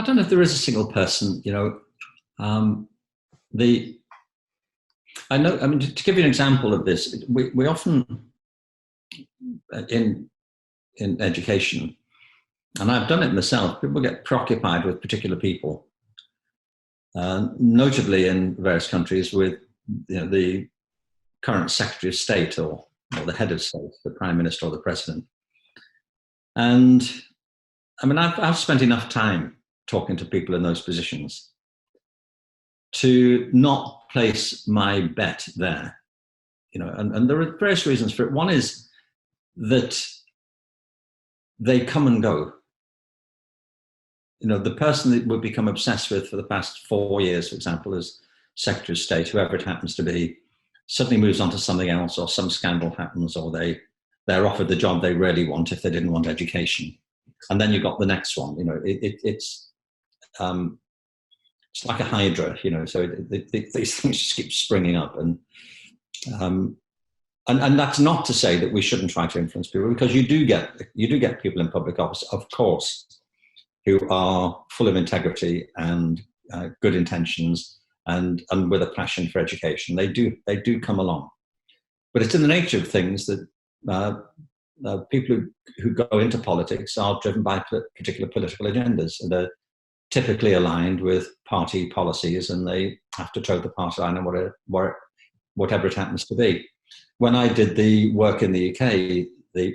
I don't know if there is a single person, um, the, I know, I mean, to give you an example of this, we often, in education, and I've done it myself, people get preoccupied with particular people, notably in various countries with the current Secretary of State or the head of state, the Prime Minister or the President. And I mean, I've spent enough time talking to people in those positions to not place my bet there, and there are various reasons for it. One is that they come and go. The person that we've become obsessed with for the past 4 years, for example, as Secretary of State, whoever it happens to be, suddenly moves on to something else, or some scandal happens, or they're offered the job they really want if they didn't want education. And then you've got the next one. It's like a hydra, so these things just keep springing up. And that's not to say that we shouldn't try to influence people, because you do get people in public office, of course, who are full of integrity and good intentions and with a passion for education. They do come along. But it's in the nature of things that people who go into politics are driven by particular political agendas, and they're typically aligned with party policies, and they have to toe the party line on whatever it happens to be. When I did the work in the UK, the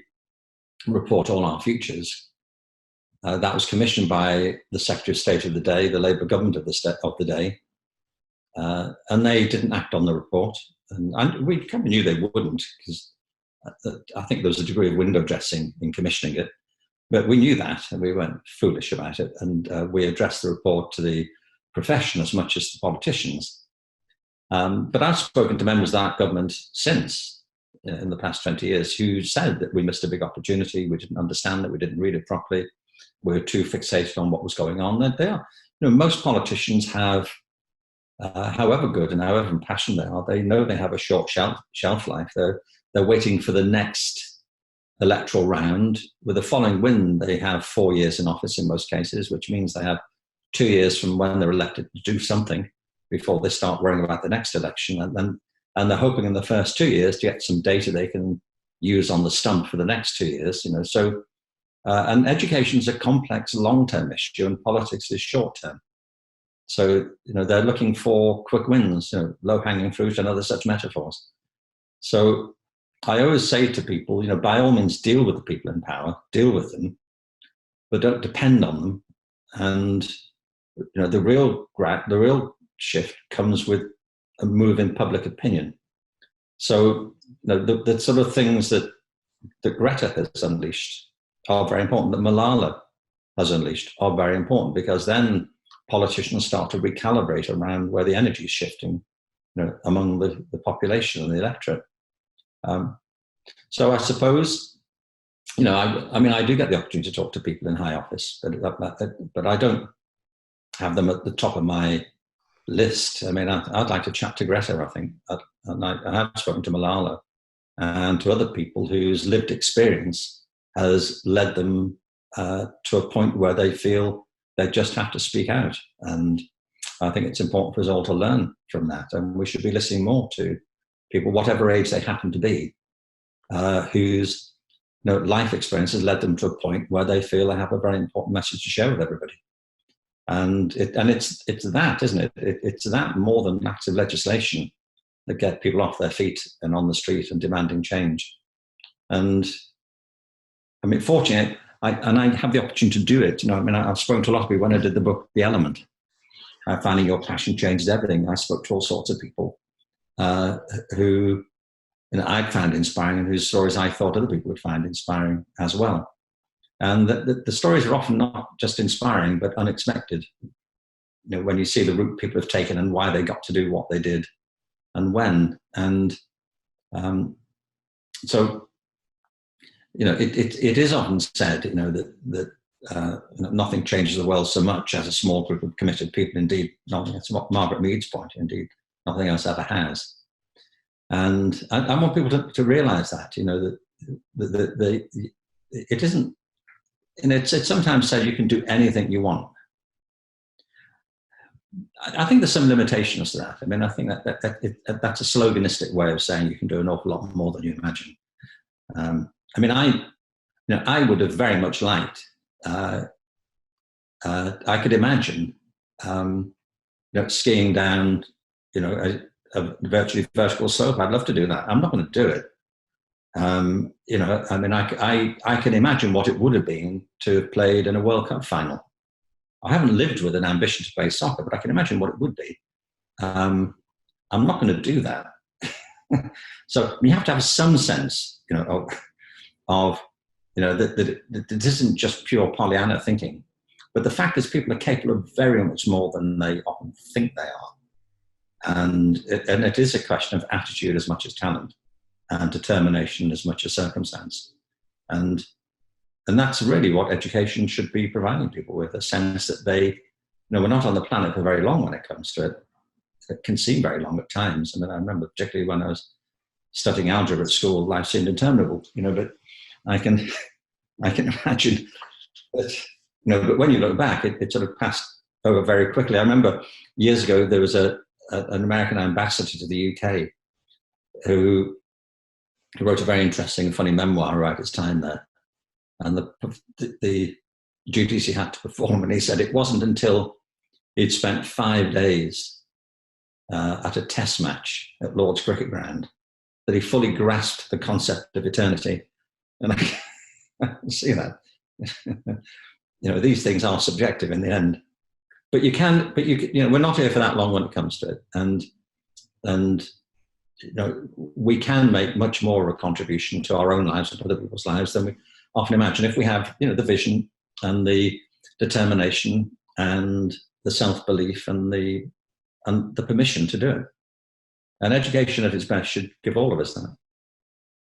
report All Our Futures, that was commissioned by the Secretary of State of the day, the Labour government of the day, and they didn't act on the report. And we kind of knew they wouldn't, because I think there was a degree of window dressing in commissioning it. But we knew that, and we weren't foolish about it. And we addressed the report to the profession as much as the politicians. But I've spoken to members of that government since, in the past 20 years, who said that we missed a big opportunity. We didn't understand it. We didn't read it properly. We were too fixated on what was going on. And they are, most politicians have, however good and however impassioned they are, they know they have a short shelf life. They're waiting for the next electoral round. With the following win, they have 4 years in office in most cases, which means they have 2 years from when they're elected to do something before they start worrying about the next election. And they're hoping in the first 2 years to get some data they can use on the stump for the next 2 years. So and education is a complex long-term issue, and politics is short-term. So they're looking for quick wins, low-hanging fruit and other such metaphors. So I always say to people, by all means, deal with the people in power, deal with them, but don't depend on them. And the real shift comes with a move in public opinion. So the sort of things that Greta has unleashed are very important, that Malala has unleashed are very important, because then politicians start to recalibrate around where the energy is shifting, among the population and the electorate. So I suppose, I do get the opportunity to talk to people in high office, but I don't have them at the top of my list. I mean, I'd like to chat to Greta, I think. And I have spoken to Malala and to other people whose lived experience has led them to a point where they feel they just have to speak out. And I think it's important for us all to learn from that. And we should be listening more to people, whatever age they happen to be, whose life experience has led them to a point where they feel they have a very important message to share with everybody. And it's that, isn't it? It's that more than acts of legislation that get people off their feet and on the street and demanding change. And I mean, fortunately, I have the opportunity to do it. I've spoken to a lot of people when I did the book, The Element, Finding Your Passion Changes Everything. I spoke to all sorts of people who I'd found inspiring, and whose stories I thought other people would find inspiring as well. And the stories are often not just inspiring, but unexpected. When you see the route people have taken and why they got to do what they did and when. And so, it is often said, that nothing changes the world so much as a small group of committed people. Indeed, that's what Margaret Mead's point. Indeed, nothing else ever has. And I want people to realize that, that it isn't, it's sometimes said you can do anything you want. I think there's some limitations to that. I mean, I think that's a sloganistic way of saying you can do an awful lot more than you imagine. I mean, I would have very much liked. I could imagine, skiing down, a virtually vertical slope. I'd love to do that. I'm not going to do it. I mean, I can imagine what it would have been to have played in a World Cup final. I haven't lived with an ambition to play soccer, but I can imagine what it would be. I'm not going to do that. So you have to have some sense, of that it isn't just pure Pollyanna thinking, but the fact is people are capable of very much more than they often think they are. And it is a question of attitude as much as talent, and determination as much as circumstance. And that's really what education should be providing people with, a sense that they, we're not on the planet for very long when it comes to it. It can seem very long at times. I mean, I remember particularly when I was studying algebra at school, life seemed interminable, but I can imagine that, but when you look back, it sort of passed over very quickly. I remember years ago, there was an American ambassador to the UK who wrote a very interesting and funny memoir about his time there, and the duties he had to perform. And he said it wasn't until he'd spent 5 days at a test match at Lord's Cricket Ground that he fully grasped the concept of eternity. And I can see that. These things are subjective in the end. But we're not here for that long when it comes to it. And we can make much more of a contribution to our own lives and other people's lives than we often imagine if we have, the vision and the determination and the self-belief and the permission to do it. And education at its best should give all of us that.